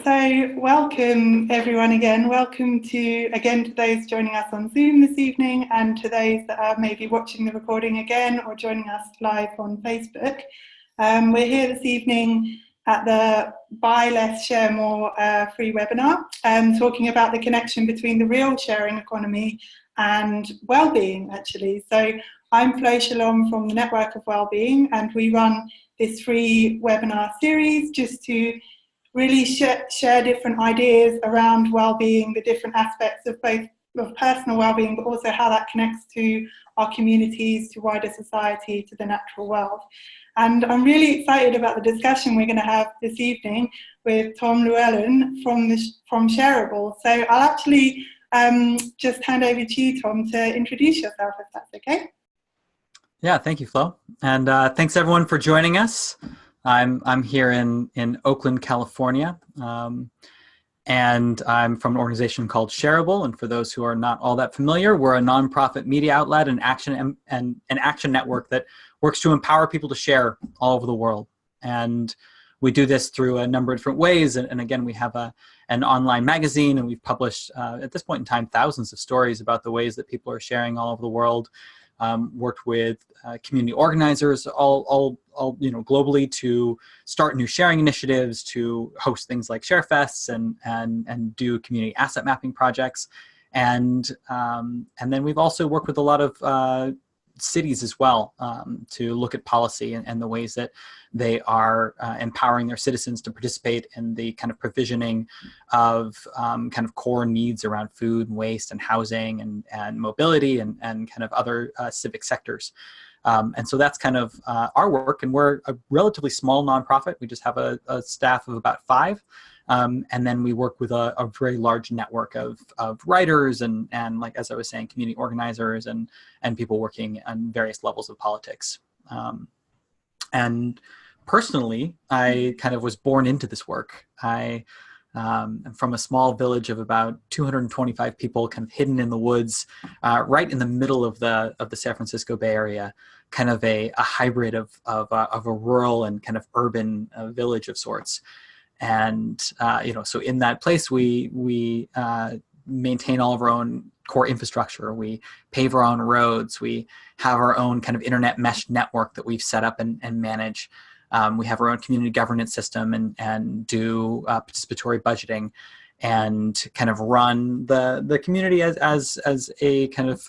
So welcome everyone again. Welcome to those joining us on Zoom this evening, and to those that are maybe watching the recording again or joining us live on Facebook. We're here this evening at the Buy Less, Share More free webinar, talking about the connection between the real sharing economy and well-being, actually. So I'm Flo Shalom from the Network of Wellbeing, and we run this free webinar series just to really share different ideas around well-being, the different aspects of both of personal well-being, but also how that connects to our communities, to wider society, to the natural world. And I'm really excited about the discussion we're going to have this evening with Tom Llewellyn from Shareable. So I'll actually just hand over to you, Tom, to introduce yourself, if that's okay. Yeah, thank you, Flo. And thanks everyone for joining us. I'm here in Oakland, California, and I'm from an organization called Shareable. And for those who are not all that familiar, we're a nonprofit media outlet and action network that works to empower people to share all over the world. And we do this through a number of different ways. And again, we have an online magazine, and we've published at this point in time thousands of stories about the ways that people are sharing all over the world. Worked with community organizers all globally to start new sharing initiatives, to host things like ShareFests and do community asset mapping projects, and then we've also worked with a lot of cities as well to look at policy and the ways that they are empowering their citizens to participate in the kind of provisioning of kind of core needs around food and waste and housing and mobility and kind of other civic sectors. And so that's kind of our work, and we're a relatively small nonprofit. We just have a staff of about 5. And then we work with a very large network of writers and like, as I was saying, community organizers and people working on various levels of politics. And personally, I kind of was born into this work. I am from a small village of about 225 people, kind of hidden in the woods, right in the middle of the San Francisco Bay Area, kind of a hybrid of a rural and kind of urban village of sorts. And so in that place, we maintain all of our own core infrastructure. We pave our own roads. We have our own kind of internet mesh network that we've set up and manage. We have our own community governance system and do participatory budgeting, and kind of run the community as a kind of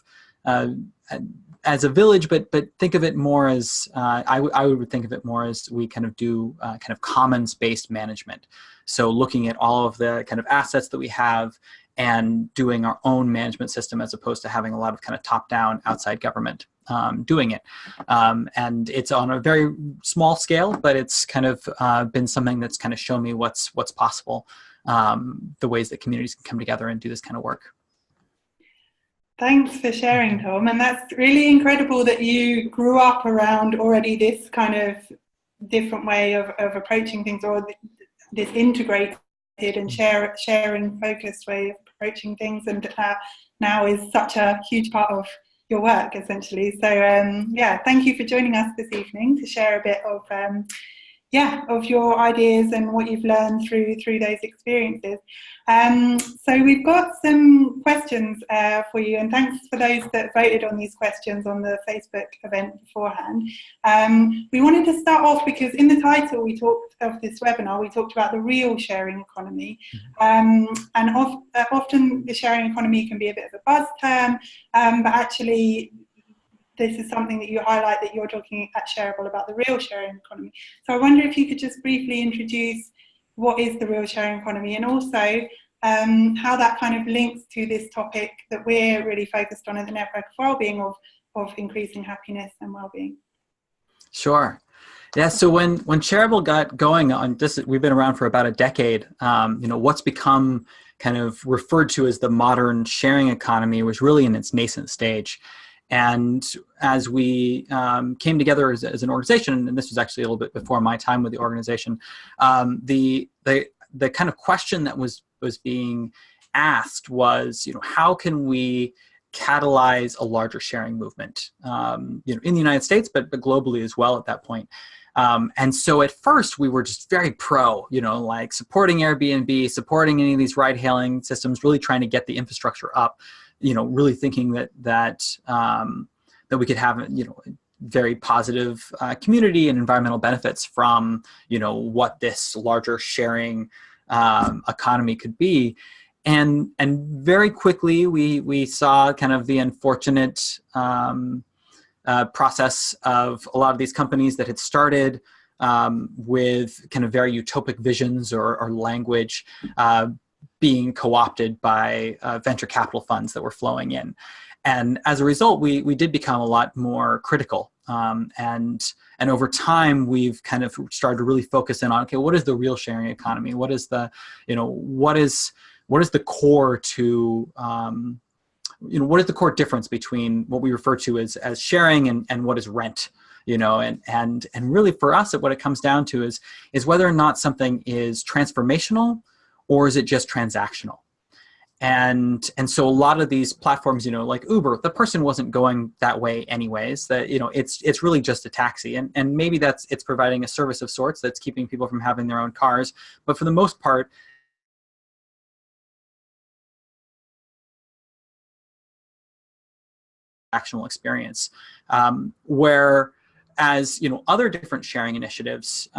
as a village, but think of it more as I would think of it more as we kind of do kind of commons-based management. So looking at all of the kind of assets that we have and doing our own management system, as opposed to having a lot of kind of top-down outside government doing it. And it's on a very small scale, but it's kind of been something that's kind of shown me what's possible, the ways that communities can come together and do this kind of work. Thanks for sharing, Tom. And that's really incredible that you grew up around already this kind of different way of approaching things, or this integrated and sharing focused way of approaching things, and now is such a huge part of your work, essentially. So thank you for joining us this evening to share a bit of your ideas and what you've learned through those experiences. So we've got some questions for you, and thanks for those that voted on these questions on the Facebook event beforehand. We wanted to start off because in the title of this webinar, we talked about the real sharing economy. And often the sharing economy can be a bit of a buzz term, but actually this is something that you highlight, that you're talking at Shareable about the real sharing economy. So I wonder if you could just briefly introduce what is the real sharing economy, and also how that kind of links to this topic that we're really focused on in the Network of Wellbeing of increasing happiness and wellbeing. Sure. Yeah, so when Shareable got going on this, we've been around for about a decade. What's become kind of referred to as the modern sharing economy was really in its nascent stage. And as we came together as an organization, and this was actually a little bit before my time with the organization, the kind of question that was being asked was, how can we catalyze a larger sharing movement, in the United States, but globally as well at that point. And so at first we were just very pro, like supporting Airbnb, supporting any of these ride-hailing systems, really trying to get the infrastructure up, really thinking that we could have, very positive community and environmental benefits from, what this larger sharing economy could be. And very quickly we saw kind of the unfortunate process of a lot of these companies that had started with kind of very utopic visions or language being co-opted by venture capital funds that were flowing in. And as a result, we did become a lot more critical. And over time, we've kind of started to really focus in on, okay, what is the real sharing economy? What is the, what is the core to, what is the core difference between what we refer to as sharing and what is rent? And really for us, what it comes down to is whether or not something is transformational or is it just transactional. And so a lot of these platforms, like Uber, the person wasn't going that way anyways, that, it's really just a taxi. And maybe it's providing a service of sorts that's keeping people from having their own cars. But for the most part, actional experience, whereas, other different sharing initiatives,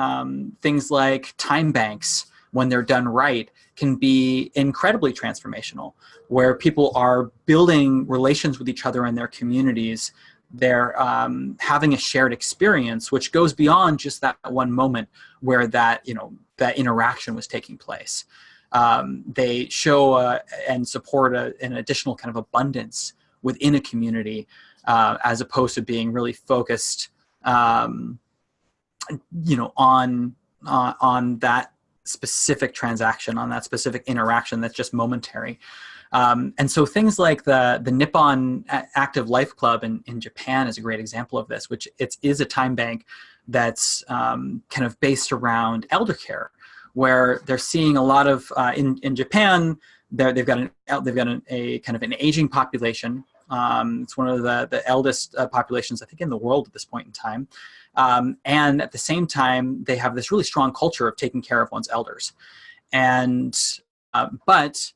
things like time banks, when they're done right, can be incredibly transformational, where people are building relations with each other in their communities. They're having a shared experience, which goes beyond just that one moment where that interaction was taking place. They show and support an additional kind of abundance within a community, as opposed to being really focused, on that specific transaction, on that specific interaction that's just momentary. And so things like the Nippon Active Life Club in Japan is a great example of this, which is a time bank that's kind of based around elder care, where they're seeing a lot of in Japan. They've got a kind of an aging population. It's one of the eldest populations, I think, in the world at this point in time. And at the same time, they have this really strong culture of taking care of one's elders. And but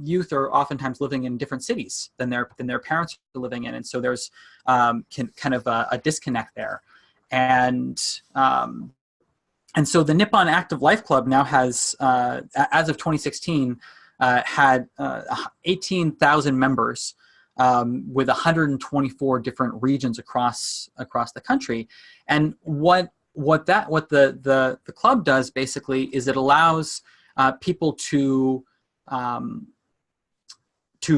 youth are oftentimes living in different cities than their parents are living in, and so there's kind of a disconnect there. And so the Nippon Active Life Club now has, as of 2016, had 18,000 members. With 124 different regions across the country. And what the club does basically is it allows people to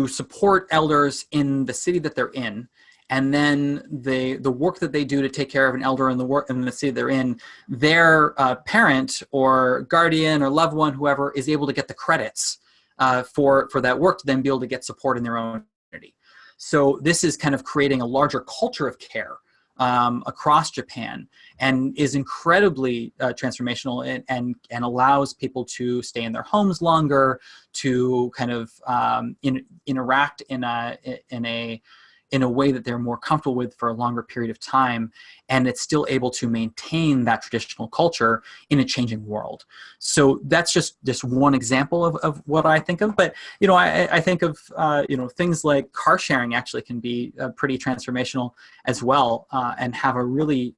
support elders in the city that they're in. And then the work that they do to take care of an elder in the city they're in, their parent or guardian or loved one, whoever, is able to get the credits for that work to then be able to get support in their own community. So this is kind of creating a larger culture of care across Japan, and is incredibly transformational and allows people to stay in their homes longer, to kind of interact in a way that they're more comfortable with for a longer period of time, and it's still able to maintain that traditional culture in a changing world. So that's just one example of what I think of. But I think of things like car sharing actually can be pretty transformational as well, and have a really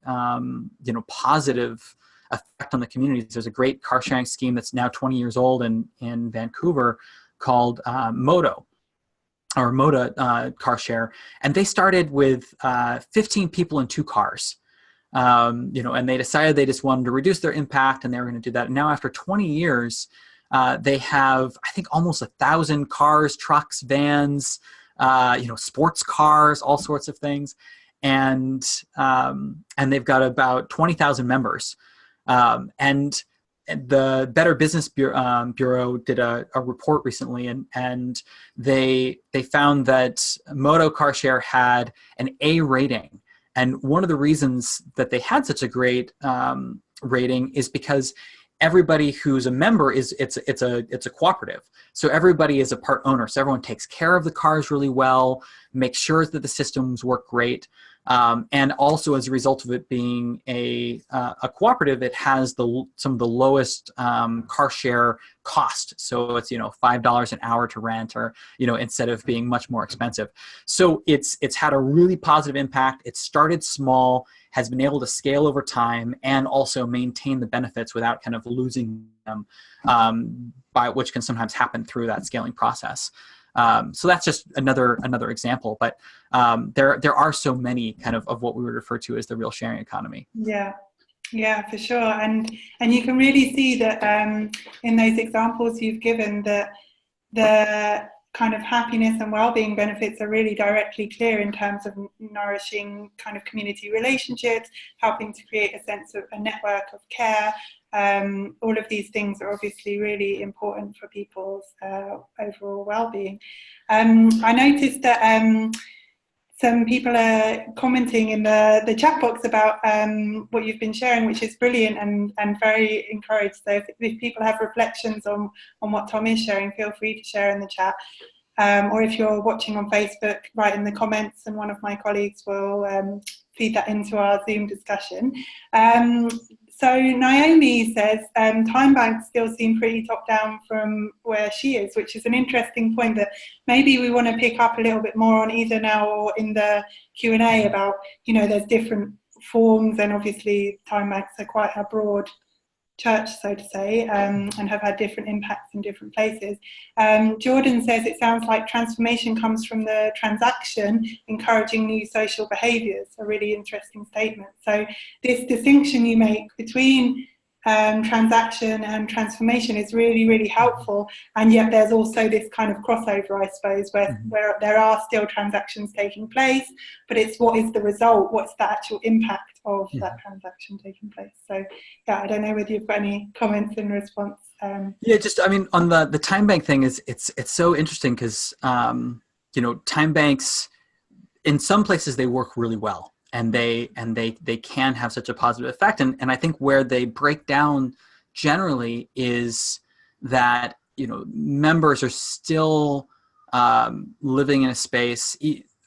positive effect on the communities. There's a great car sharing scheme that's now 20 years old in Vancouver called Moda car share, and they started with 15 people in 2 cars, and they decided they just wanted to reduce their impact, and they were going to do that. And now after 20 years, they have, I think, almost 1,000 cars, trucks, vans, sports cars, all sorts of things, and they've got about 20,000 members, and the Better Business Bureau did a report recently, and they found that Moto Car Share had an A rating. And one of the reasons that they had such a great rating is because everybody who's a member it's a cooperative. So everybody is a part owner. So everyone takes care of the cars really well, makes sure that the systems work great. And also, as a result of it being a cooperative, it has some of the lowest car share cost. So it's, $5 an hour to rent, or, instead of being much more expensive. So it's had a really positive impact. It started small, has been able to scale over time, and also maintain the benefits without kind of losing them, which can sometimes happen through that scaling process. So that's just another example, but there are so many kind of what we would refer to as the real sharing economy. Yeah, for sure. And you can really see that in those examples you've given, that the kind of happiness and well-being benefits are really directly clear in terms of nourishing kind of community relationships, helping to create a sense of a network of care. All of these things are obviously really important for people's overall well-being. I noticed that some people are commenting in the chat box about what you've been sharing, which is brilliant and very encouraged. So if people have reflections on what Tom is sharing, feel free to share in the chat. Or if you're watching on Facebook, write in the comments, and one of my colleagues will feed that into our Zoom discussion. So Naomi says, time banks still seem pretty top down from where she is, which is an interesting point that maybe we want to pick up a little bit more on, either now or in the Q&A, about, there's different forms, and obviously time banks are quite a broad church, so to say, and have had different impacts in different places. Jordan says it sounds like transformation comes from the transaction, encouraging new social behaviours. A really interesting statement. So this distinction you make between transaction and transformation is really, really helpful. And yet there's also this kind of crossover, I suppose, where there are still transactions taking place, but it's what is the result, what's the actual impact of that transaction taking place. So yeah, I don't know whether you've got any comments in response. Yeah, just, on the time bank thing, it's so interesting because, time banks, in some places they work really well. And they can have such a positive effect. And I think where they break down generally is that, members are still living in a space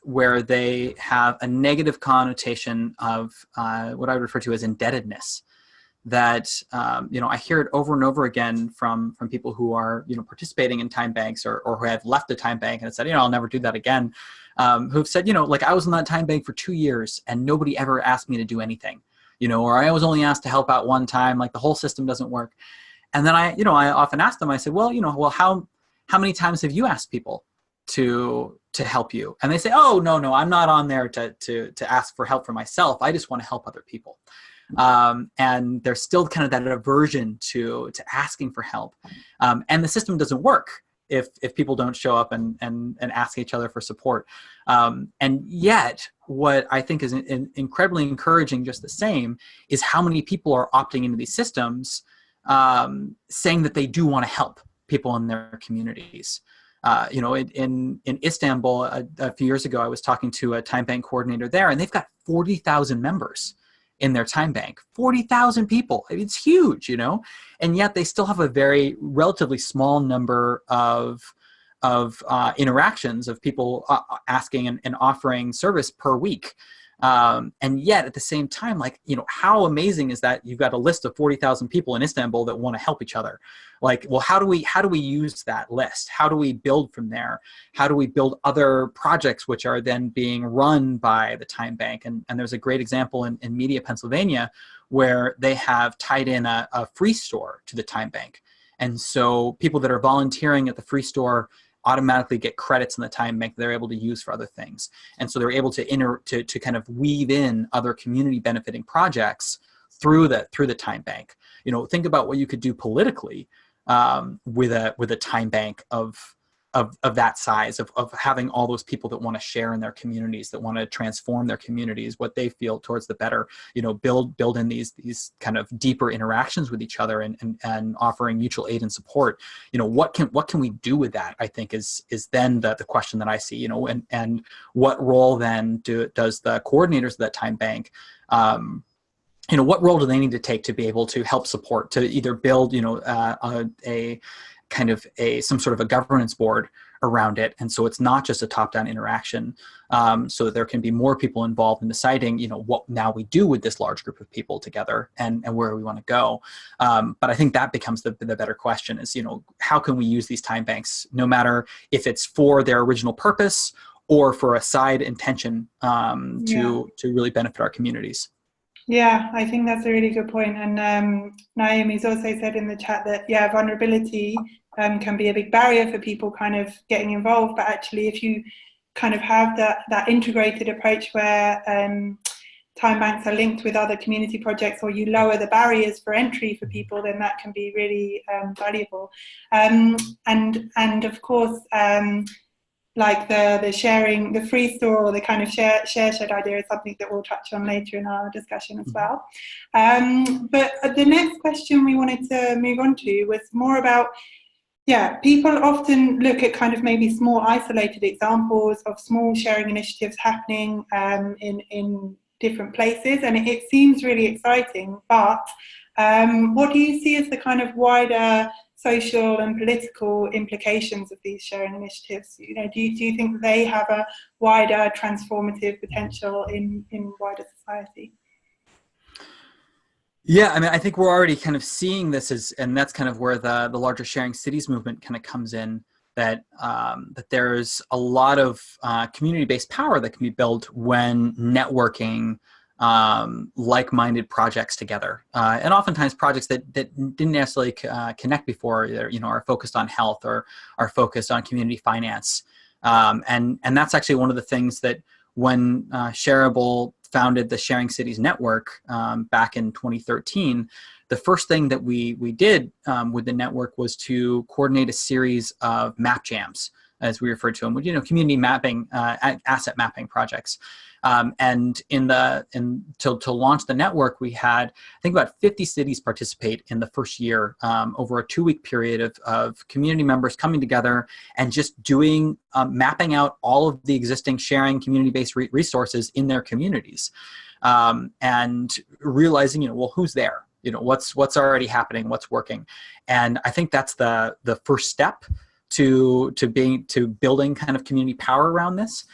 where they have a negative connotation of what I would refer to as indebtedness. That, I hear it over and over again from people who are, participating in time banks, or who have left the time bank and have said, I'll never do that again. Who've said, I was in that time bank for 2 years and nobody ever asked me to do anything, or I was only asked to help out one time, like the whole system doesn't work. And then I often ask them, I said, well, how many times have you asked people to help you? And they say, oh, no, I'm not on there to ask for help for myself. I just want to help other people. And there's still kind of that aversion to asking for help. And the system doesn't work if people don't show up and ask each other for support. And yet, what I think is incredibly encouraging just the same is how many people are opting into these systems, saying that they do want to help people in their communities. In Istanbul, a few years ago, I was talking to a time bank coordinator there, and they've got 40,000 members in their time bank. 40,000 people. It's huge, and yet they still have a very relatively small number of interactions of people asking and offering service per week. And yet at the same time, how amazing is that you've got a list of 40,000 people in Istanbul that want to help each other? How do we use that list? How do we build from there? How do we build other projects which are then being run by the time bank? And there's a great example in Media, Pennsylvania, where they have tied in a free store to the time bank. And so people that are volunteering at the free store automatically get credits in the time bank that they're able to use for other things. And so they're able to kind of weave in other community benefiting projects through the time bank. Think about what you could do politically with a time bank of that size, of having all those people that want to share in their communities, that want to transform their communities, what they feel towards the better, build in these kind of deeper interactions with each other and offering mutual aid and support. What can we do with that, I think is then the question that I see, and what role then does the coordinators of that time bank, what role do they need to take to be able to help support, to either build, a kind of some sort of a governance board around it. And so it's not just a top-down interaction, so that there can be more people involved in deciding, what now we do with this large group of people together and where we want to go. But I think that becomes the better question is, how can we use these time banks, no matter if it's for their original purpose or for a side intention to really benefit our communities. Yeah, I think that's a really good point. And Naomi's also said in the chat that, vulnerability can be a big barrier for people kind of getting involved. But actually, if you kind of have that integrated approach where time banks are linked with other community projects, or you lower the barriers for entry for people, then that can be really valuable. And of course, like the sharing, the free store, or the kind of share shed idea is something that we'll touch on later in our discussion as well. But the next question we wanted to move on to was more about, people often look at kind of maybe small isolated examples of small sharing initiatives happening in different places, and it seems really exciting, but what do you see as the kind of wider social and political implications of these sharing initiatives? Do you think they have a wider transformative potential in wider society? Yeah, I mean, I think we're already kind of seeing this and that's kind of where the larger sharing cities movement kind of comes in, that there's a lot of community-based power that can be built when networking like-minded projects together, and oftentimes projects that didn't necessarily connect before, are focused on health or are focused on community finance, and that's actually one of the things that when Shareable founded the Sharing Cities Network back in 2013, the first thing that we did with the network was to coordinate a series of map jams, as we refer to them, community mapping, asset mapping projects. And to launch the network, we had, I think, about 50 cities participate in the first year, over a 2-week period of community members coming together and just doing mapping out all of the existing sharing community-based resources in their communities, and realizing, who's there, what's already happening, what's working. And I think that's the first step to building kind of community power around this.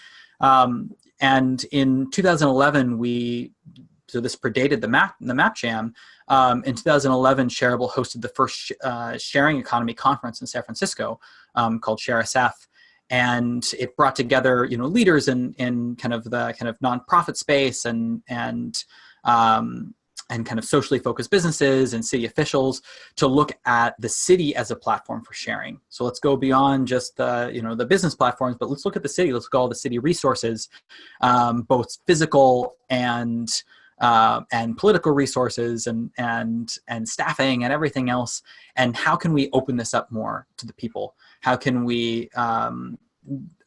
And in 2011, so this predated the map jam. In 2011, Shareable hosted the first sharing economy conference in San Francisco, called ShareSF, and it brought together leaders in kind of the kind of nonprofit space and kind of socially focused businesses and city officials to look at the city as a platform for sharing. So let's go beyond just the business platforms, but let's look at the city. Let's look at all the city resources, both physical and political resources and staffing and everything else. And how can we open this up more to the people? How can we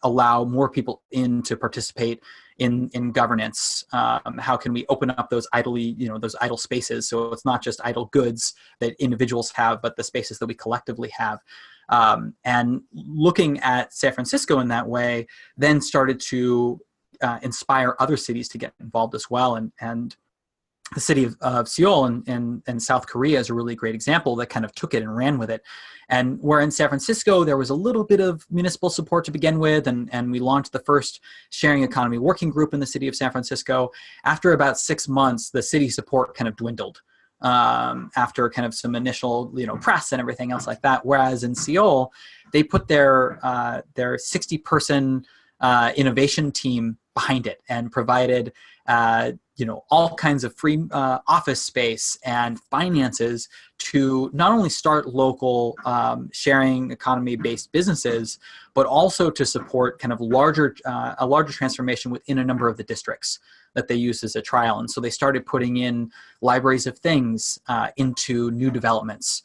allow more people in to participate in governance? How can we open up those those idle spaces, so it's not just idle goods that individuals have, but the spaces that we collectively have? And looking at San Francisco in that way then started to inspire other cities to get involved as well. And the city of Seoul in South Korea is a really great example that kind of took it and ran with it. And where in San Francisco, there was a little bit of municipal support to begin with, and we launched the first sharing economy working group in the city of San Francisco. After about 6 months, the city support kind of dwindled after kind of some initial press and everything else like that. Whereas in Seoul, they put their 60-person innovation team behind it and provided all kinds of free office space and finances to not only start local sharing economy-based businesses, but also to support kind of a larger transformation within a number of the districts that they used as a trial. And so they started putting in libraries of things into new developments,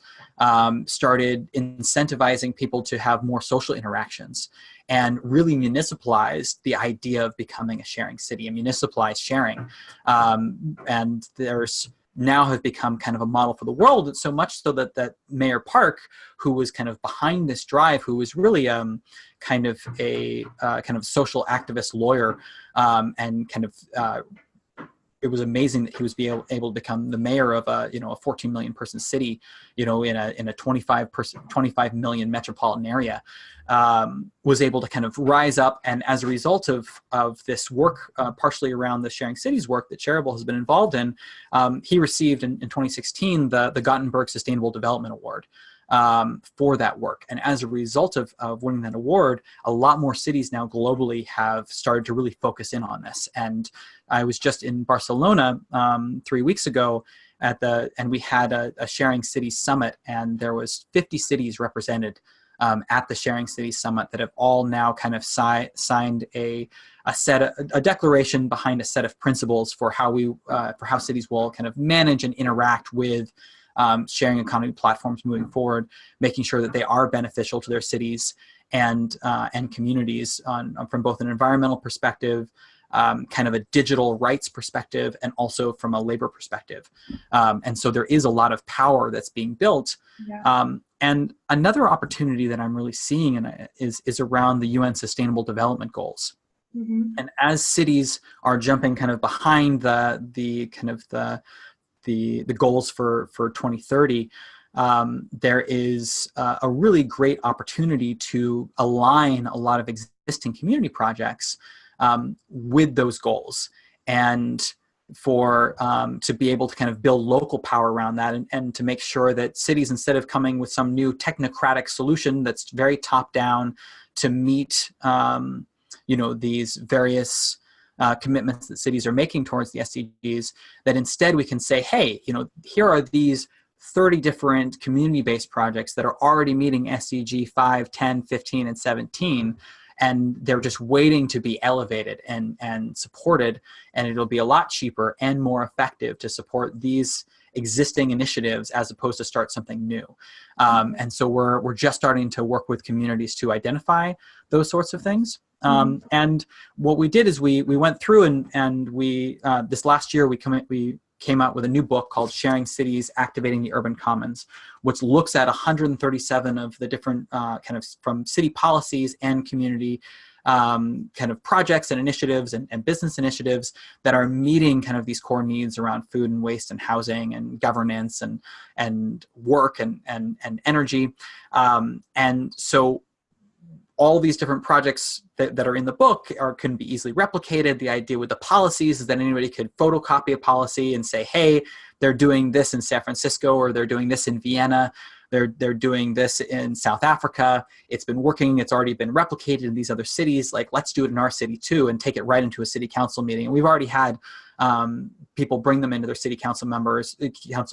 started incentivizing people to have more social interactions, and really municipalized the idea of becoming a sharing city and municipalized sharing. And there's now have become kind of a model for the world, so much so that Mayor Park, who was kind of behind this drive, who was really kind of a kind of social activist lawyer, and kind of it was amazing that he was able to become the mayor of a 14 million person city, in a 25 million metropolitan area, was able to kind of rise up. And as a result of this work, partially around the Sharing Cities work that Shareable has been involved in, he received in 2016 the Gothenburg Sustainable Development Award for that work. And as a result of winning that award, a lot more cities now globally have started to really focus in on this. And I was just in Barcelona 3 weeks ago and we had a Sharing Cities Summit, and there was 50 cities represented at the Sharing Cities Summit that have all now kind of signed a declaration behind a set of principles for how cities will kind of manage and interact with sharing economy platforms moving forward, making sure that they are beneficial to their cities and communities from both an environmental perspective, kind of a digital rights perspective, and also from a labor perspective. And so there is a lot of power that's being built. Yeah. And another opportunity that I'm really seeing is around the UN Sustainable Development Goals. Mm-hmm. And as cities are jumping kind of behind the goals for 2030, there is a really great opportunity to align a lot of existing community projects with those goals, and to be able to kind of build local power around that, and to make sure that cities, instead of coming with some new technocratic solution that's very top down to meet these various commitments that cities are making towards the SDGs, that instead we can say, hey, here are these 30 different community-based projects that are already meeting SDG 5, 10, 15, and 17, and they're just waiting to be elevated and supported, and it'll be a lot cheaper and more effective to support these existing initiatives as opposed to start something new. And so we're just starting to work with communities to identify those sorts of things. And what we did is we went through and we this last year we came out with a new book called Sharing Cities, Activating the Urban Commons, which looks at 137 of the different kind of from city policies and community kind of projects and initiatives and business initiatives that are meeting kind of these core needs around food and waste and housing and governance and work and energy. And so all these different projects that are in the book can be easily replicated. The idea with the policies is that anybody could photocopy a policy and say, hey, they're doing this in San Francisco, or they're doing this in Vienna, they're doing this in South Africa. It's been working. It's already been replicated in these other cities. Like, let's do it in our city too, and take it right into a city council meeting. And we've already had people bring them into their city council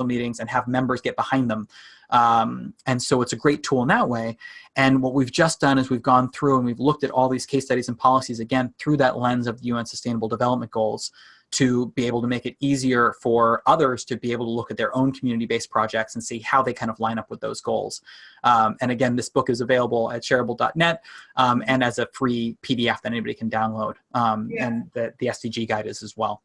meetings and have members get behind them. And so it's a great tool in that way. And what we've just done is we've gone through and we've looked at all these case studies and policies, again, through that lens of the UN Sustainable Development Goals, to be able to make it easier for others to be able to look at their own community-based projects and see how they kind of line up with those goals. And again, this book is available at shareable.net and as a free PDF that anybody can download. And the SDG guide is as well.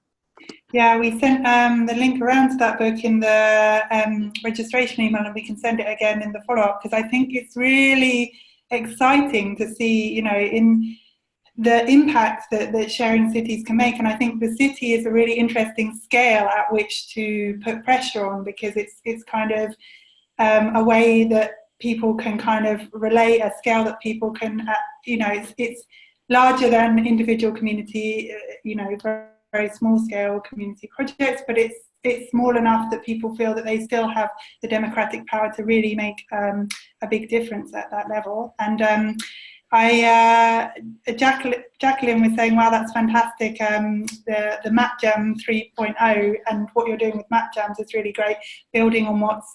Yeah, we sent the link around to that book in the registration email, and we can send it again in the follow-up, because I think it's really exciting to see, in the impact that sharing cities can make. And I think the city is a really interesting scale at which to put pressure on, because it's kind of a way that people can kind of relate, a scale that people can, it's larger than individual community, very small scale community projects, but it's small enough that people feel that they still have the democratic power to really make a big difference at that level. And Jacqueline was saying, wow, that's fantastic, the Map Jam 3.0 and what you're doing with Map Jams is really great, building on what's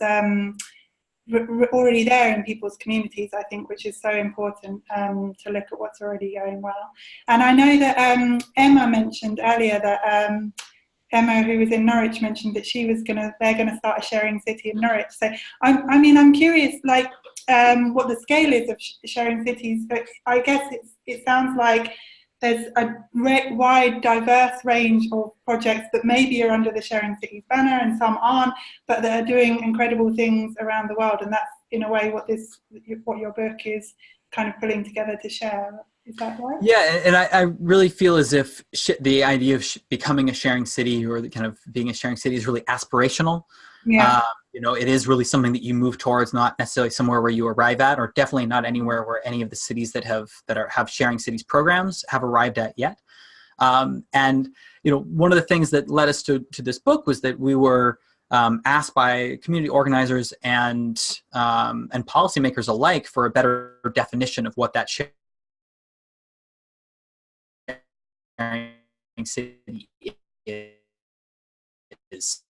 already there in people's communities, I think, which is so important, to look at what's already going well. And I know that Emma mentioned earlier that Emma, who was in Norwich, mentioned that they're gonna start a sharing city in Norwich. So I'm curious, what the scale is of sharing cities, but I guess it sounds like there's a wide, diverse range of projects that maybe are under the Sharing Cities banner and some aren't, but that are doing incredible things around the world. And that's, in a way, what your book is kind of pulling together to share. Is that right? Yeah, and I really feel as if the idea of becoming a sharing city, or the kind of being a sharing city, is really aspirational. Yeah. It is really something that you move towards, not necessarily somewhere where you arrive at, or definitely not anywhere where any of the cities that have sharing cities programs have arrived at yet. And one of the things that led us to this book was that we were asked by community organizers and policymakers alike for a better definition of what that sharing city is,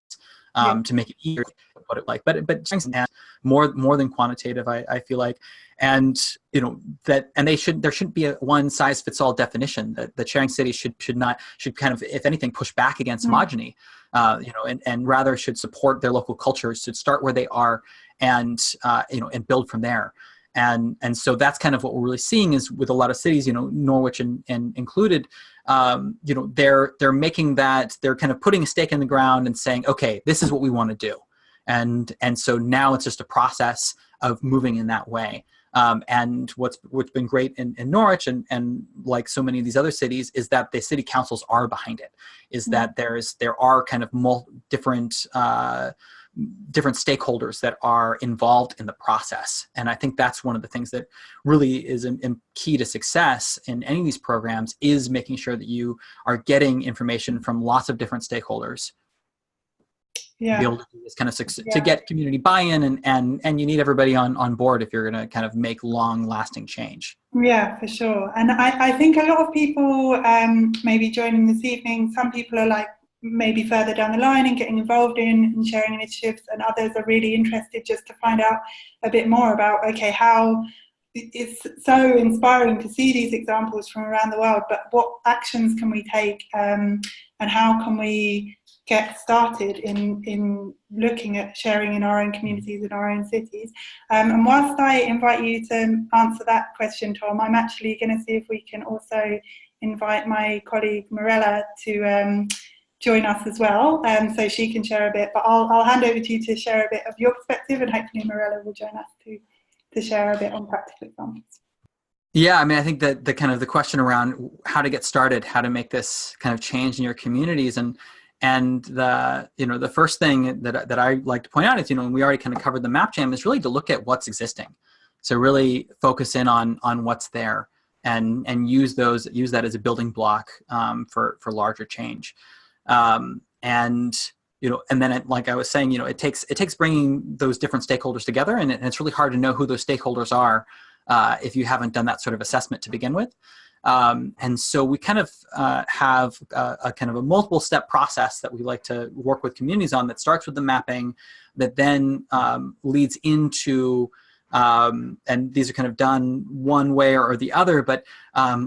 to make it easier to put it like, but more than quantitative, I feel like, and there shouldn't be a one size fits all definition. That sharing cities should kind of, if anything, push back against homogeny, and rather should support their local cultures, should start where they are, and build from there. And so that's kind of what we're really seeing is with a lot of cities, Norwich and included, they're making that, they're kind of putting a stake in the ground and saying, okay, this is what we want to do. And so now it's just a process of moving in that way. And what's been great in Norwich and like so many of these other cities is that the city councils are behind it, is that there are kind of different stakeholders that are involved in the process. And I think that's one of the things that really is key to success in any of these programs, is making sure that you are getting information from lots of different stakeholders. To be able to do this kind of to get community buy-in, and you need everybody on board if you're going to kind of make long-lasting change. Yeah, for sure. And I think a lot of people maybe joining this evening, some people are like maybe further down the line and getting involved in sharing initiatives, and others are really interested just to find out a bit more about, okay, how it's so inspiring to see these examples from around the world, but what actions can we take, and how can we get started in looking at sharing in our own communities, in our own cities. And whilst I invite you to answer that question, Tom, I'm actually going to see if we can also invite my colleague Mirella to join us as well, so she can share a bit. But I'll hand over to you to share a bit of your perspective, and hopefully Mirella will join us to share a bit on practical examples. Yeah, I mean, I think that the kind of the question around how to get started, how to make this kind of change in your communities, and the first thing that I like to point out is, and we already kind of covered the map jam, is really to look at what's existing. So really focus in on what's there, and use that as a building block for larger change. And then like I was saying, it takes bringing those different stakeholders together, and it's really hard to know who those stakeholders are if you haven't done that sort of assessment to begin with. And so we kind of have a kind of a multiple step process that we like to work with communities on, that starts with the mapping, that then leads into, and these are kind of done one way or the other, but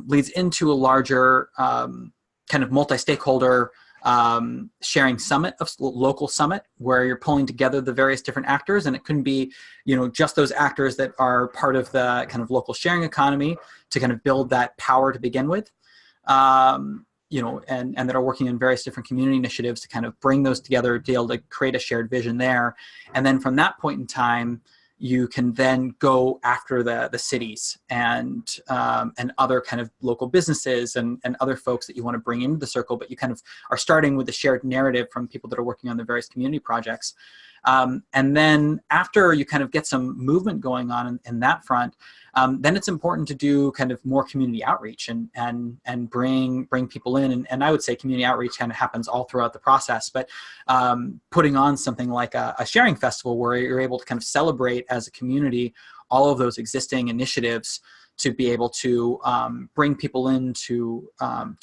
leads into a larger kind of multi-stakeholder sharing summit, of local summit, where you're pulling together the various different actors. And it couldn't be, just those actors that are part of the kind of local sharing economy to kind of build that power to begin with, and that are working in various different community initiatives to kind of bring those together, to be able to create a shared vision there. And then from that point in time, you can then go after the cities and other kind of local businesses and other folks that you want to bring into the circle, but you kind of are starting with the shared narrative from people that are working on the various community projects. And then after you kind of get some movement going on in that front, then it's important to do kind of more community outreach and bring people in. And I would say community outreach kind of happens all throughout the process, but putting on something like a sharing festival where you're able to kind of celebrate as a community all of those existing initiatives, to be able to bring people in to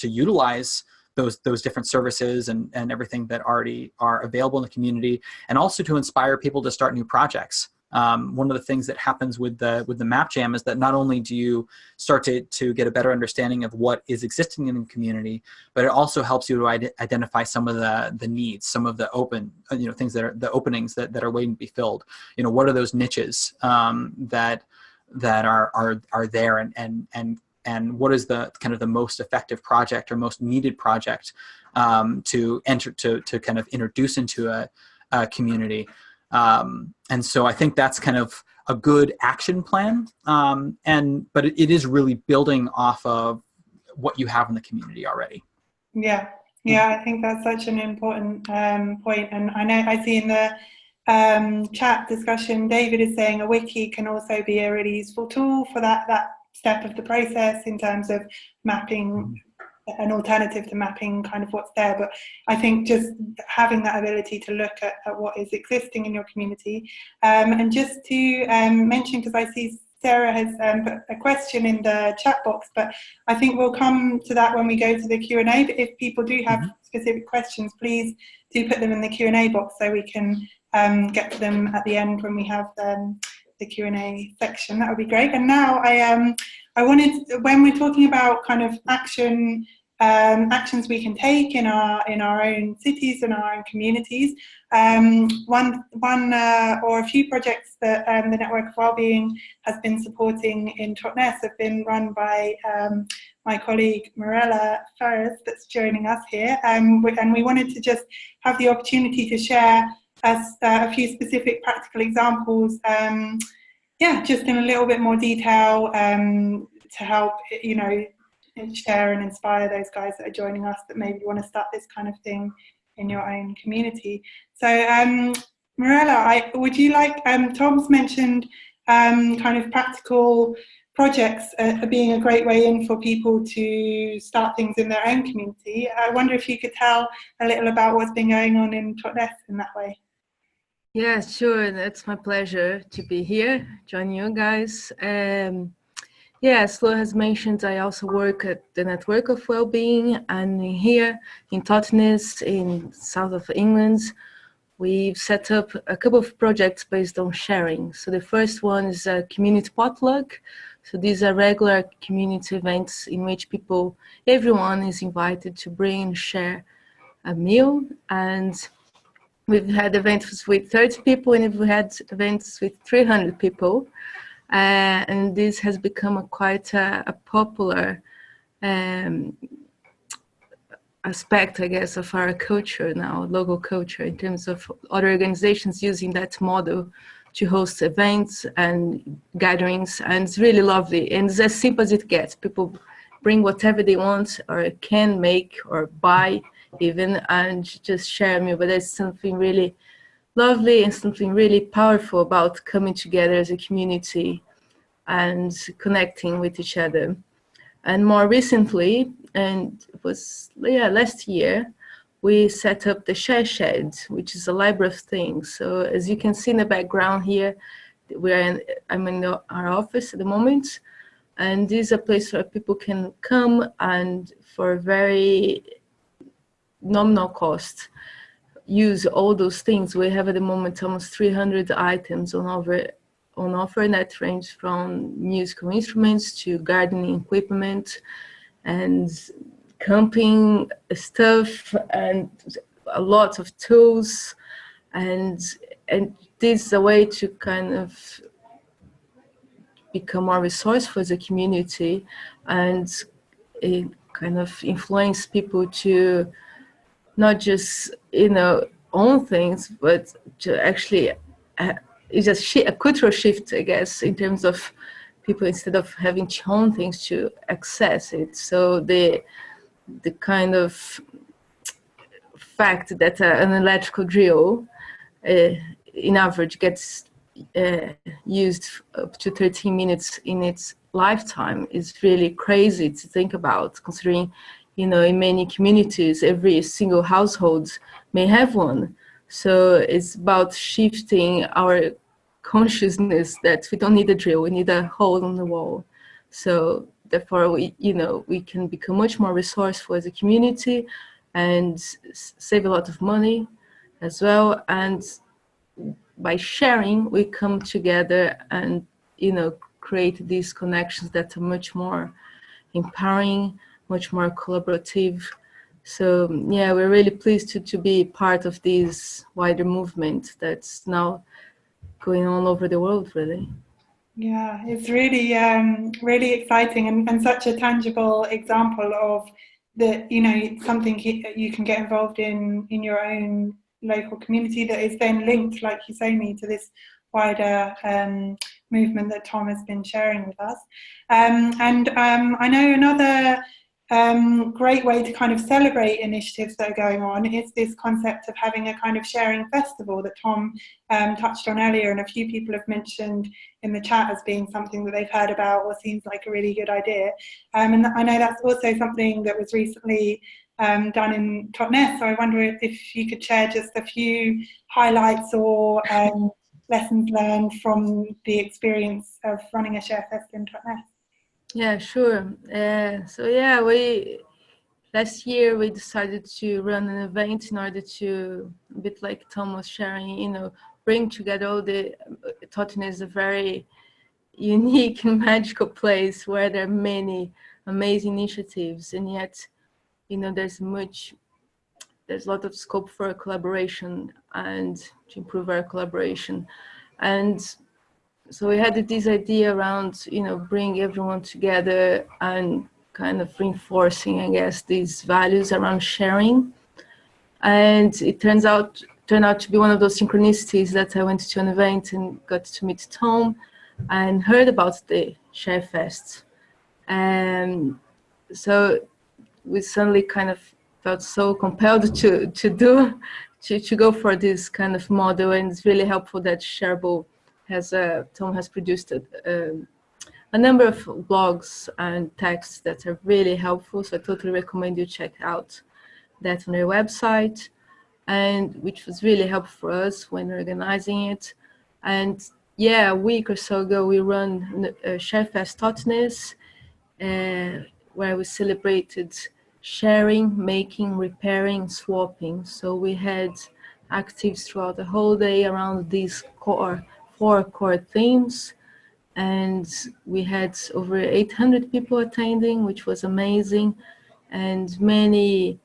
utilize those different services and everything that already are available in the community, and also to inspire people to start new projects. One of the things that happens with the map jam is that not only do you start to get a better understanding of what is existing in the community, but it also helps you to identify some of the needs, some of the open, things that are the openings that are waiting to be filled. What are those niches that are there, and what is the kind of the most effective project or most needed project to kind of introduce into a community. And so I think that's kind of a good action plan. But it is really building off of what you have in the community already. Yeah, I think that's such an important point. And I know I see in the chat discussion, David is saying a wiki can also be a really useful tool for that step of the process in terms of mapping, an alternative to mapping kind of what's there. But I think just having that ability to look at what is existing in your community. And just to mention, because I see Sarah has put a question in the chat box, but I think we'll come to that when we go to the Q&A. But if people do have specific questions, please do put them in the Q&A box so we can get to them at the end when we have the Q&A section. That would be great. And now I wanted, when we're talking about kind of actions we can take in our own cities and our own communities, one or a few projects that the Network of Wellbeing has been supporting in Totnes have been run by my colleague Mirella Ferris, that's joining us here, and we wanted to just have the opportunity to share a few specific practical examples, just in a little bit more detail, to help, share and inspire those guys that are joining us that maybe want to start this kind of thing in your own community. So Mirella, would you like, Tom's mentioned kind of practical projects being a great way in for people to start things in their own community. I wonder if you could tell a little about what's been going on in Totnes in that way. Yeah, sure. It's my pleasure to be here, join you guys. As Flo has mentioned, I also work at the Network of Wellbeing, and here in Totnes, in south of England, we've set up a couple of projects based on sharing. So the first one is a community potluck. So these are regular community events in which everyone is invited to bring and share a meal. And we've had events with 30 people, and we've had events with 300 people. And this has become quite a popular aspect, I guess, of our culture now, local culture, in terms of other organizations using that model to host events and gatherings. And it's really lovely. And it's as simple as it gets. People bring whatever they want or can make or buy even, and just share a meal. But there's something really lovely and something really powerful about coming together as a community and connecting with each other. And more recently, and it was last year, we set up the Share Shed, which is a library of things. So as you can see in the background here, I'm in our office at the moment, and this is a place where people can come and for a very nominal cost use all those things. We have at the moment almost 300 items on offer, and that range from musical instruments to gardening equipment and camping stuff and a lot of tools, and this is a way to kind of become more resourceful as a community and kind of influence people to not just own things, but to actually it's just a cultural shift, I guess, in terms of people, instead of having to own things, to access it. So the kind of fact that an electrical drill in average gets used up to 13 minutes in its lifetime is really crazy to think about, considering in many communities every single household may have one. So it's about shifting our consciousness that we don't need a drill, we need a hole in the wall. So therefore we can become much more resourceful as a community and save a lot of money as well. And by sharing, we come together and create these connections that are much more empowering, much more collaborative. So we're really pleased to be part of this wider movement that's now going on all over the world, really. Yeah, it's really really exciting and such a tangible example of something you can get involved in your own local community that is then linked, like you say, me, to this wider movement that Tom has been sharing with us. I know another great way to kind of celebrate initiatives that are going on is this concept of having a kind of sharing festival that Tom touched on earlier, and a few people have mentioned in the chat as being something that they've heard about or seems like a really good idea. And I know that's also something that was recently done in Totnes, so I wonder if you could share just a few highlights or lessons learned from the experience of running a ShareFest in Totnes. Yeah, sure. Last year we decided to run an event in order to, a bit like Tom was sharing, bring together all the, Totnes is a very unique and magical place where there are many amazing initiatives, and yet, there's a lot of scope for collaboration and to improve our collaboration. And so we had this idea around, bring everyone together and kind of reinforcing, I guess, these values around sharing. And it turned out to be one of those synchronicities that I went to an event and got to meet Tom and heard about the ShareFest. And so we suddenly kind of felt so compelled to go for this kind of model, and it's really helpful that Shareable Tom has produced a number of blogs and texts that are really helpful. So I totally recommend you check out that on their website, and which was really helpful for us when organizing it. And a week or so ago, we run ShareFest Totnes, where we celebrated sharing, making, repairing, swapping. So we had activities throughout the whole day around these four core themes, and we had over 800 people attending, which was amazing, and many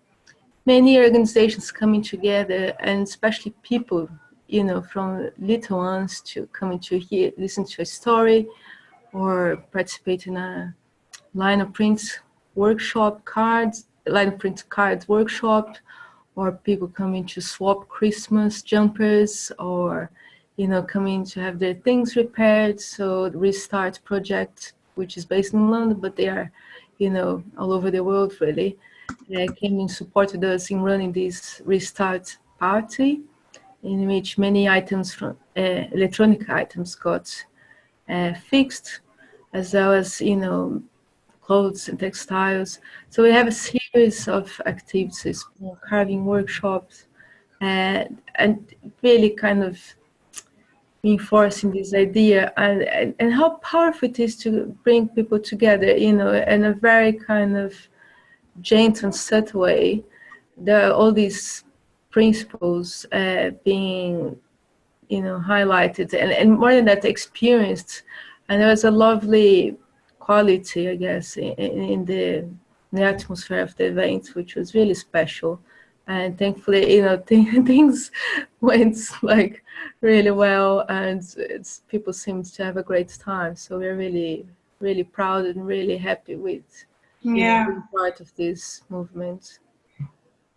organizations coming together, and especially people, from little ones to coming to listen to a story or participate in a line of print cards workshop, or people coming to swap Christmas jumpers, or coming to have their things repaired. So the Restart project, which is based in London, but they are all over the world really, came and supported us in running this Restart party, in which many items from electronic items got fixed, as well as clothes and textiles. So we have a series of activities, carving workshops, and really kind of reinforcing this idea and how powerful it is to bring people together, in a very kind of gentle and subtle way. There are all these principles being highlighted, and more than that, experienced. And there was a lovely quality, I guess, in the atmosphere of the event, which was really special. And thankfully, things went like really well, and people seemed to have a great time. So we're really, really proud and really happy with being part of this movement.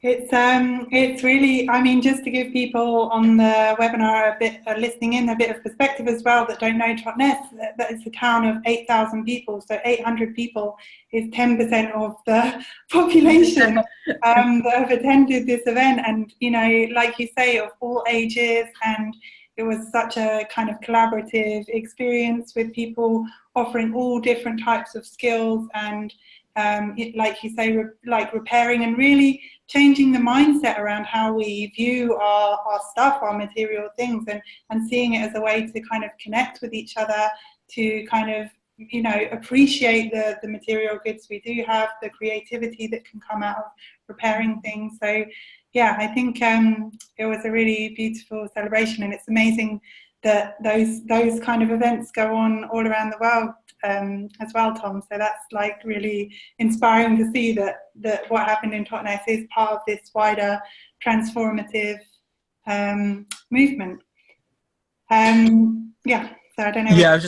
It's really, I mean, just to give people on the webinar listening in a bit of perspective as well that don't know Totnes, that it's a town of 8,000 people, so 800 people is 10% of the population that have attended this event, and like you say, of all ages, and it was such a kind of collaborative experience with people offering all different types of skills, and like you say, like repairing and really changing the mindset around how we view our stuff, our material things, and seeing it as a way to kind of connect with each other, to kind of appreciate the material goods we do have, the creativity that can come out of repairing things. So I think it was a really beautiful celebration, and it's amazing that those kind of events go on all around the world as well, Tom. So that's like really inspiring to see that what happened in Totnes is part of this wider transformative movement. So I don't know. Yeah, I was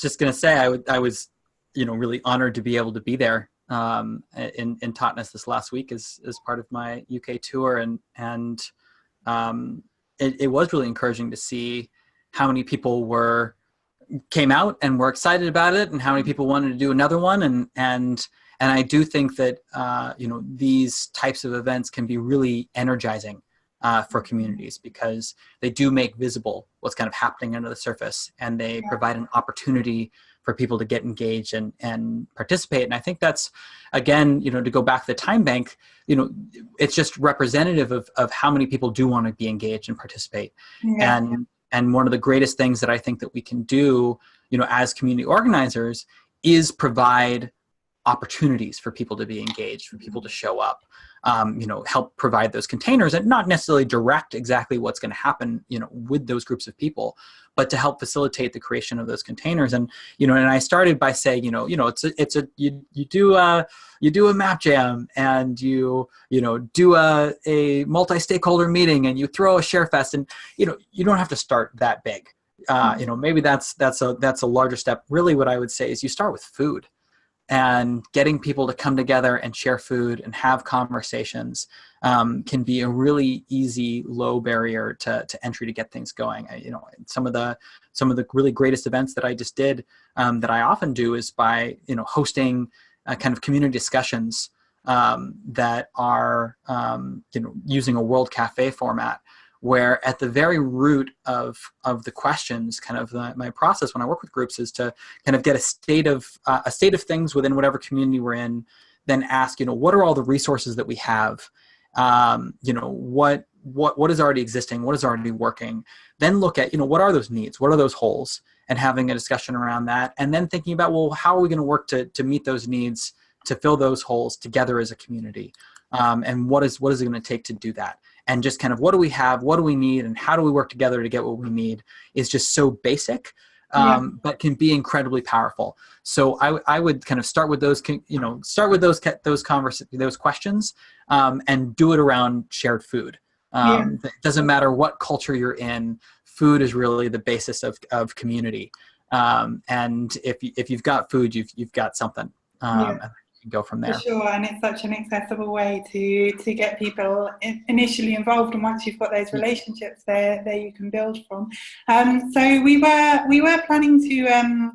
just gonna say I was really honored to be able to be there in Totnes this last week as part of my UK tour, and it was really encouraging to see how many people came out and were excited about it, and how many people wanted to do another one. And I do think that these types of events can be really energizing for communities, because they do make visible what's kind of happening under the surface, and they provide an opportunity for people to get engaged and participate. And I think that's, again, to go back to the time bank, it's just representative of how many people do want to be engaged and participate. And one of the greatest things that I think that we can do, as community organizers, is provide opportunities for people to be engaged, for people to show up, help provide those containers, and not necessarily direct exactly what's going to happen, with those groups of people, but to help facilitate the creation of those containers. And, and I started by saying, you do a map jam, and you do a multi-stakeholder meeting, and you throw a ShareFest, and, you don't have to start that big. Maybe that's a larger step. Really, what I would say is you start with food. And getting people to come together and share food and have conversations can be a really easy, low barrier to entry to get things going. Some of the really greatest events that I just did, that I often do, is by hosting kind of community discussions that are using a World Cafe format, where at the very root of the questions, kind of my process when I work with groups, is to kind of get a state of things within whatever community we're in, then ask, what are all the resources that we have? What is already existing? What is already working? Then look at, what are those needs? What are those holes? And having a discussion around that. And then thinking about, well, how are we going to work to meet those needs, to fill those holes together as a community? And what is it going to take to do that? And just kind of, what do we have, what do we need, and how do we work together to get what we need, is just so basic, but can be incredibly powerful. So I would kind of start with those questions, and do it around shared food. It doesn't matter what culture you're in, food is really the basis of community. And if you've got food, you've got something. Go from there. For sure, and it's such an accessible way to get people initially involved, and once you've got those relationships there you can build from. So we were planning to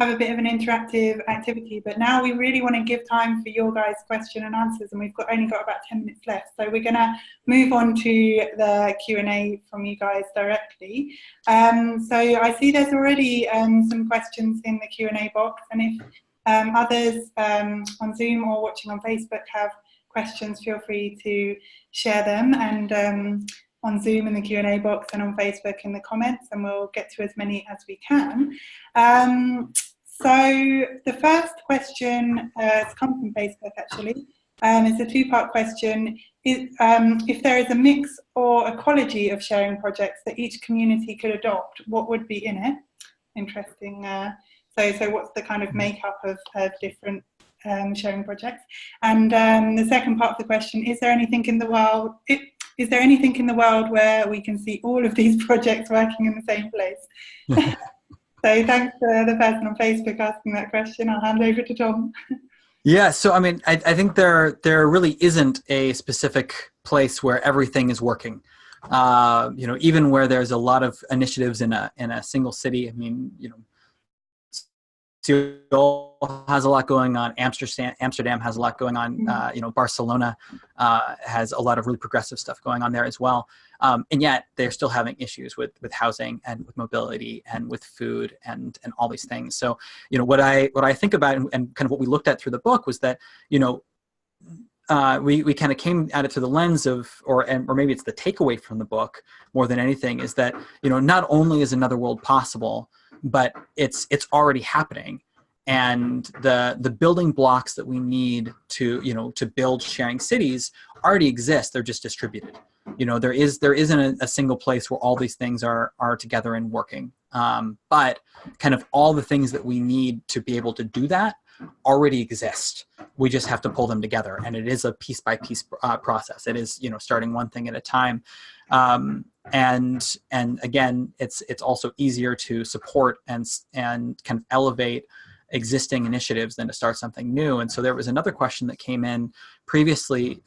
have a bit of an interactive activity, but now we really want to give time for your guys' question and answers, and we've only got about 10 minutes left, so we're going to move on to the Q&A from you guys directly. So I see there's already some questions in the Q&A box, and if others on Zoom or watching on Facebook have questions, feel free to share them, and on Zoom in the Q&A box, and on Facebook in the comments, and we'll get to as many as we can. So the first question has come from Facebook, actually. It's a two-part question. If there is a mix or ecology of sharing projects that each community could adopt, what would be in it? Interesting. So what's the kind of makeup of different sharing projects? And the second part of the question, is there anything in the world where we can see all of these projects working in the same place? So thanks to the person on Facebook asking that question. I'll hand over to Tom. Yeah, so I mean, I think there really isn't a specific place where everything is working. Even where there's a lot of initiatives in a single city. I mean, Seoul has a lot going on. Amsterdam has a lot going on. Barcelona has a lot of really progressive stuff going on there as well. And yet they're still having issues with housing and with mobility and with food and all these things. So, what I think about and kind of what we looked at through the book was that, we kind of came at it through the lens of, or maybe it's the takeaway from the book more than anything, is that, not only is another world possible, but it's already happening, and the building blocks that we need to build sharing cities already exist. They're just distributed. There isn't a single place where all these things are together and working. But kind of all the things that we need to be able to do that already exist. We just have to pull them together, and it is a piece by piece process. It is starting one thing at a time. And again, it's also easier to support and kind of elevate existing initiatives than to start something new. And so there was another question that came in previously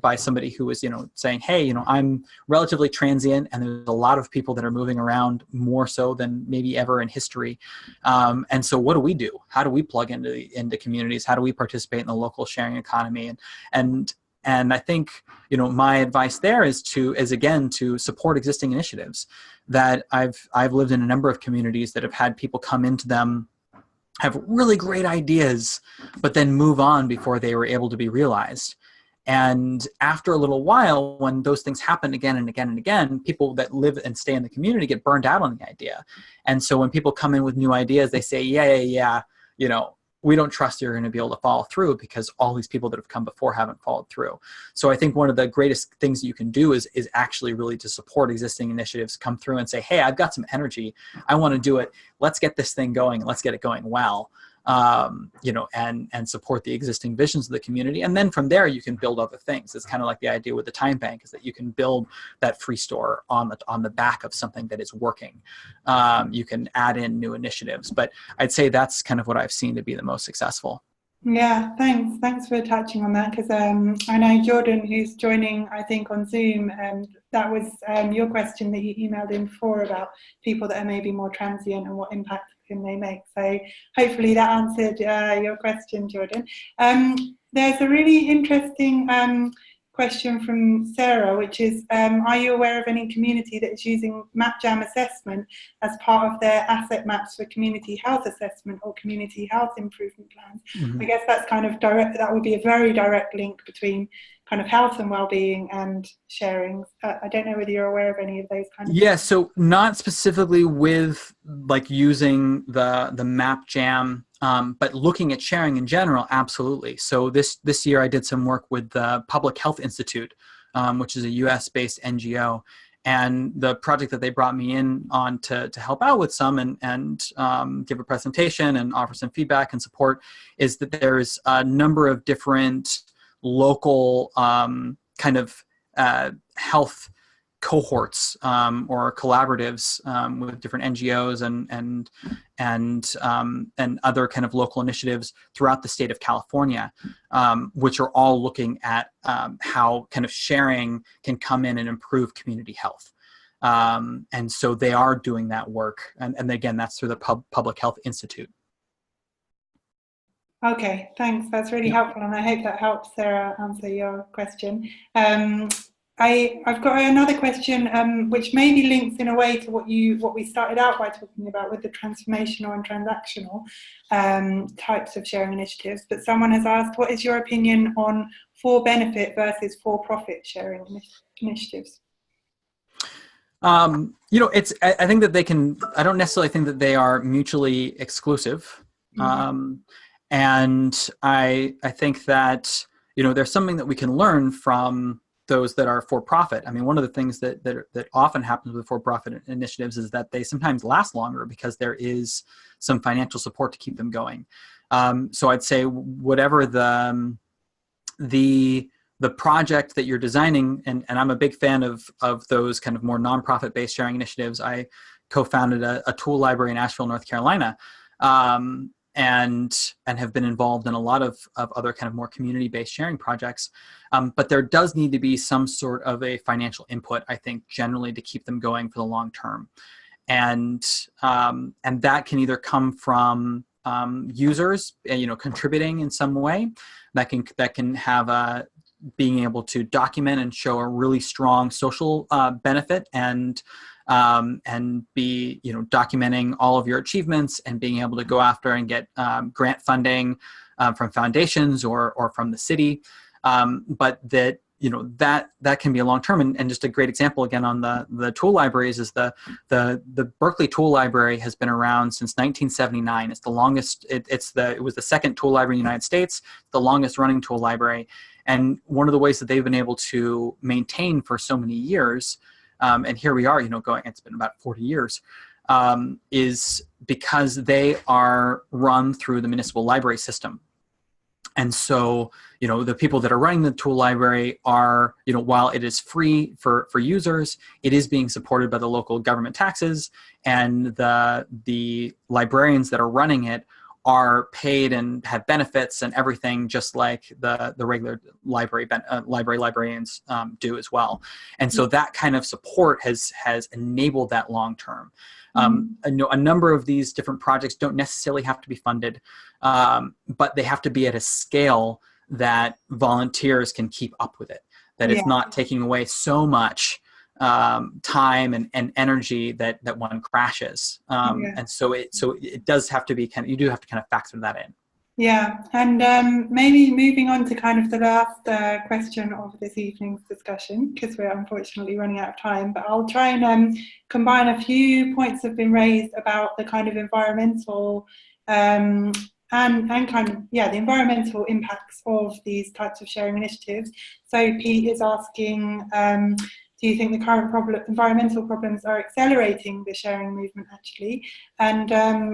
by somebody who was, saying, hey, I'm relatively transient, and there's a lot of people that are moving around more so than maybe ever in history. And so what do we do? How do we plug into communities? How do we participate in the local sharing economy? And I think, my advice there is again to support existing initiatives. That I've lived in a number of communities that have had people come into them, have really great ideas, but then move on before they were able to be realized. And after a little while, when those things happen again and again and again, people that live and stay in the community get burned out on the idea. And so when people come in with new ideas, they say, yeah, we don't trust you're going to be able to follow through because all these people that have come before haven't followed through. So I think one of the greatest things that you can do is actually really to support existing initiatives, come through and say, hey, I've got some energy. I want to do it. Let's get this thing going. Let's get it going well. And support the existing visions of the community. And then from there, you can build other things. It's kind of like the idea with the time bank, is that you can build that free store on the back of something that is working. You can add in new initiatives, but I'd say that's kind of what I've seen to be the most successful. Yeah, thanks for touching on that, because I know Jordan, who's joining, I think, on Zoom, and that was your question that you emailed in for, about people that are maybe more transient and what impact can they make. So hopefully that answered your question, Jordan. There's a really interesting question from Sarah, which is, are you aware of any community that is using MapJam assessment as part of their asset maps for community health assessment or community health improvement plans? Mm-hmm. I guess that's kind of direct, that would be a very direct link between kind of health and well-being and sharing. I don't know whether you're aware of any of those kind of things. So not specifically with like using the MapJam, but looking at sharing in general, absolutely. So this year I did some work with the Public Health Institute, which is a US-based NGO. And the project that they brought me in on to help out with some and give a presentation and offer some feedback and support is that there's a number of different local kind of health cohorts or collaboratives with different NGOs and other kind of local initiatives throughout the state of California, which are all looking at how kind of sharing can come in and improve community health. And so they are doing that work. And again, that's through the Public Health Institute. Okay, thanks. That's really helpful, and I hope that helps Sarah answer your question. I've got another question, which maybe links in a way to what we started out by talking about with the transformational and transactional types of sharing initiatives. But someone has asked, what is your opinion on for-benefit versus for-profit sharing initiatives? I think that they can. I don't necessarily think that they are mutually exclusive. Mm-hmm. And I think that, there's something that we can learn from those that are for-profit. I mean, one of the things that often happens with for-profit initiatives is that they sometimes last longer because there is some financial support to keep them going. So I'd say whatever the project that you're designing, and I'm a big fan of those kind of more nonprofit-based sharing initiatives. I co-founded a tool library in Asheville, North Carolina. And have been involved in a lot of other kind of more community-based sharing projects. But there does need to be some sort of a financial input, I think, generally to keep them going for the long term. And that can either come from users, contributing in some way. That can have being able to document and show a really strong social benefit and be, documenting all of your achievements and being able to go after and get grant funding from foundations or from the city. But that can be a long term. And just a great example again on the tool libraries is the Berkeley Tool Library has been around since 1979. It's the longest. It was the second tool library in the United States, the longest running tool library. And one of the ways that they've been able to maintain for so many years. And here we are, it's been about 40 years, is because they are run through the municipal library system. And so, the people that are running the tool library are, while it is free for users, it is being supported by the local government taxes, and the librarians that are running it are paid and have benefits and everything, just like the regular librarians do as well. And so that kind of support has enabled that long term. I know a number of these different projects don't necessarily have to be funded, but they have to be at a scale that volunteers can keep up with it, that it's not taking away so much time and energy that one crashes. And so it does have to be you do have to kind of factor that in. Yeah, and maybe moving on to kind of the last question of this evening's discussion, because we're unfortunately running out of time, but I'll try and combine a few points that have been raised about the kind of environmental and kind of, the environmental impacts of these types of sharing initiatives. So Pete is asking, do you think the current environmental problems are accelerating the sharing movement actually? And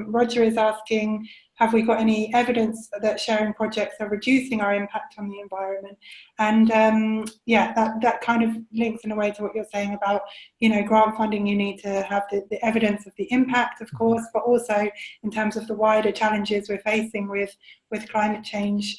Roger is asking, have we got any evidence that sharing projects are reducing our impact on the environment? And that kind of links in a way to what you're saying about, grant funding. You need to have the evidence of the impact, of course, but also in terms of the wider challenges we're facing with climate change.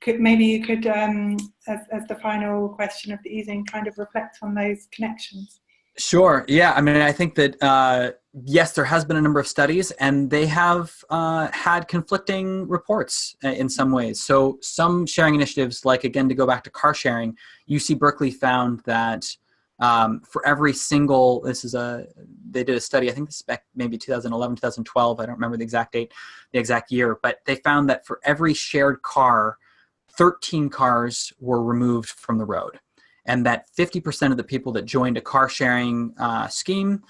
Maybe you could, as the final question of the evening, kind of reflect on those connections. Sure. Yeah. I mean, I think that, yes, there has been a number of studies, and they have had conflicting reports in some ways. So some sharing initiatives, like, again, to go back to car sharing, UC Berkeley found that for every single, they did a study, I think this is back maybe 2011, 2012, I don't remember the exact date, the exact year, but they found that for every shared car, 13 cars were removed from the road. And that 50% of the people that joined a car sharing scheme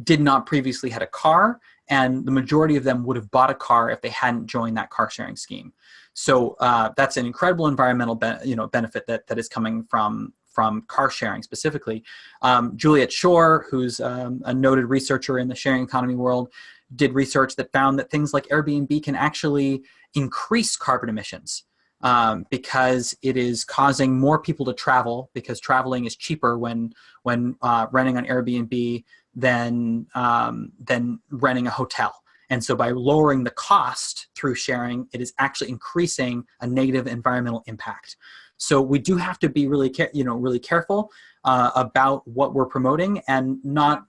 did not previously had a car, and the majority of them would have bought a car if they hadn't joined that car sharing scheme. So that's an incredible environmental benefit that is coming from car sharing specifically. Juliet Shore, who's a noted researcher in the sharing economy world, did research that found that things like Airbnb can actually increase carbon emissions. Because it is causing more people to travel, because traveling is cheaper when renting on Airbnb than renting a hotel. And so by lowering the cost through sharing, it is actually increasing a negative environmental impact. So we do have to be really careful about what we're promoting, and not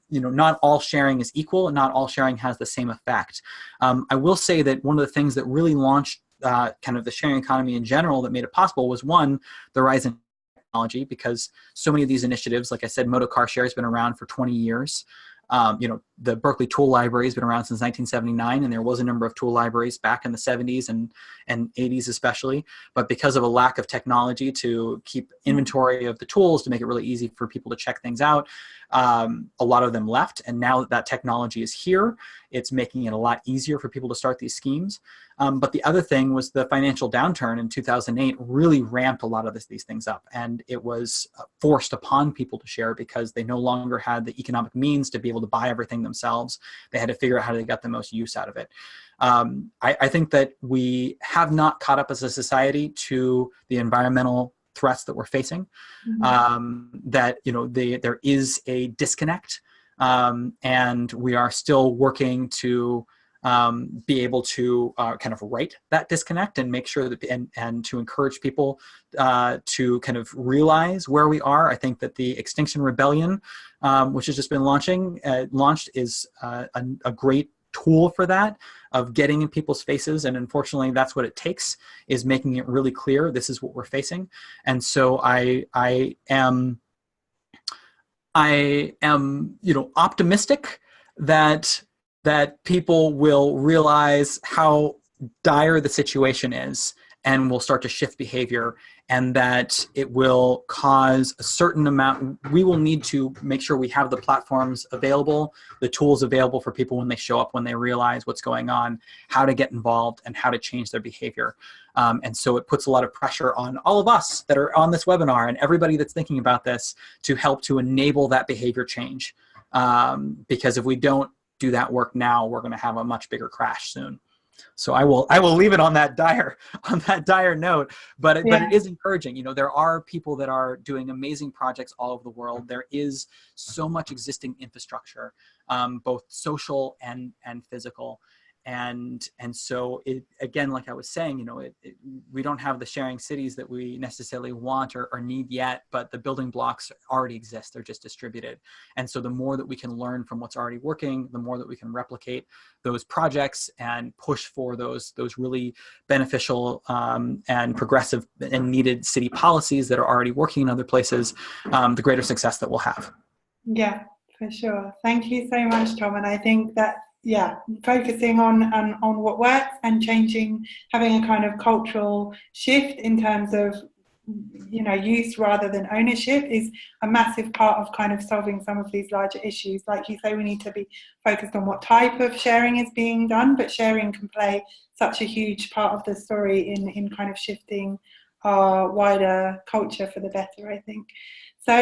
all sharing is equal, and not all sharing has the same effect. I will say that one of the things that really launched kind of the sharing economy in general that made it possible was, one, the rise in technology, because so many of these initiatives, like I said, Moto Car Share has been around for 20 years. The Berkeley Tool Library has been around since 1979, and there was a number of tool libraries back in the 70s and 80s especially. But because of a lack of technology to keep inventory of the tools, to make it really easy for people to check things out, a lot of them left. And now that technology is here, it's making it a lot easier for people to start these schemes. But the other thing was the financial downturn in 2008 really ramped a lot of these things up. And it was forced upon people to share because they no longer had the economic means to be able to buy everything themselves. They had to figure out how they got the most use out of it. I think that we have not caught up as a society to the environmental threats that we're facing. That there is a disconnect, and we are still working to be able to kind of right that disconnect and make sure that and to encourage people to kind of realize where we are. I think that the Extinction Rebellion, which has just been launched, is a great tool for that, of getting in people's faces. And unfortunately, that's what it takes, is making it really clear this is what we're facing. And so I am optimistic that people will realize how dire the situation is and will start to shift behavior, and that it will cause a certain amount. We will need to make sure we have the platforms available, the tools available for people when they show up, when they realize what's going on, how to get involved and how to change their behavior. And so it puts a lot of pressure on all of us that are on this webinar and everybody that's thinking about this to help to enable that behavior change. Because if we don't do that work now, we're going to have a much bigger crash soon. So I will leave it on that dire note, but it is encouraging. There are people that are doing amazing projects all over the world. There is so much existing infrastructure, both social and physical. And so it, again, like I was saying, you know, we don't have the sharing cities that we necessarily want or need yet, but the building blocks already exist. They're just distributed. And so the more that we can learn from what's already working, the more that we can replicate those projects and push for those really beneficial and progressive and needed city policies that are already working in other places, the greater success that we'll have. Yeah, for sure. Thank you so much, Tom. And I think that, yeah, focusing on what works and changing, having a kind of cultural shift in terms of, you know, use rather than ownership is a massive part of kind of solving some of these larger issues. Like you say, we need to be focused on what type of sharing is being done, but sharing can play such a huge part of the story in kind of shifting our wider culture for the better, I think. So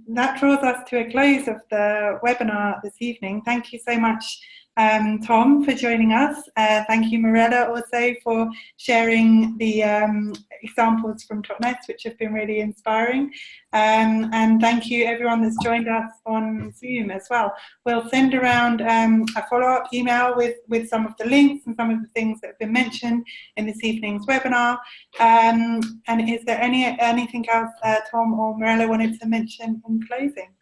that draws us to a close of the webinar this evening. Thank you so much, Tom, for joining us. Thank you, Mirella, also for sharing the examples from Totnes, which have been really inspiring. And thank you, everyone that's joined us on Zoom as well. We'll send around a follow-up email with some of the links and some of the things that have been mentioned in this evening's webinar. And is there anything else Tom or Mirella wanted to mention in closing?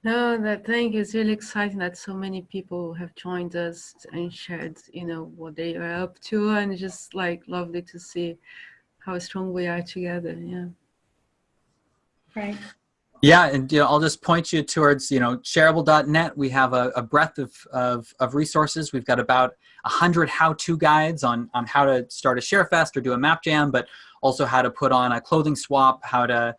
No, that thing is really exciting that so many people have joined us and shared, you know, what they are up to, and just like lovely to see how strong we are together. Yeah. Right. Yeah, and you know, I'll just point you towards, you know, shareable.net. We have a breadth of resources. We've got about 100 how-to guides on how to start a ShareFest or do a map jam, but also how to put on a clothing swap, how to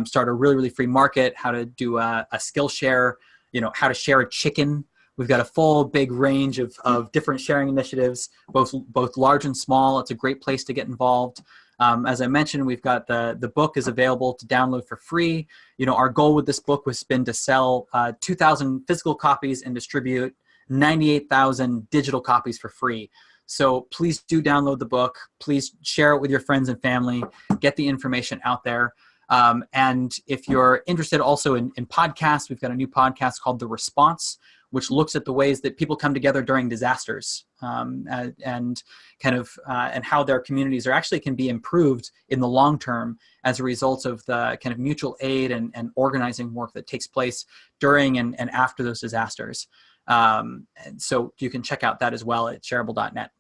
start a really free market, how to do a skill share, you know, how to share a chicken. We've got a full big range of different sharing initiatives, both large and small. It's a great place to get involved. As I mentioned, we've got the book is available to download for free. You know, our goal with this book has been to sell 2,000 physical copies and distribute 98,000 digital copies for free. So please do download the book. Please share it with your friends and family. Get the information out there. And if you're interested also in podcasts, we've got a new podcast called The Response, which looks at the ways that people come together during disasters and kind of and how their communities actually can be improved in the long term as a result of the kind of mutual aid and organizing work that takes place during and after those disasters. And so you can check out that as well at shareable.net.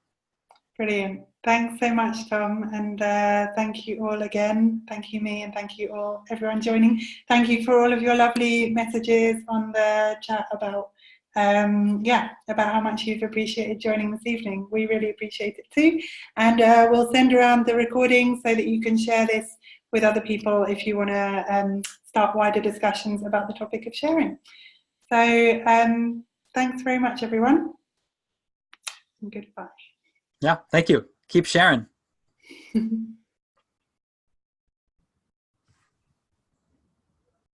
Brilliant. Thanks so much, Tom. And thank you all again. Thank you, me, and thank you all, everyone joining. Thank you for all of your lovely messages on the chat about how much you've appreciated joining this evening. We really appreciate it too. And we'll send around the recording so that you can share this with other people if you want to start wider discussions about the topic of sharing. So thanks very much, everyone. And goodbye. Yeah, thank you. Keep sharing.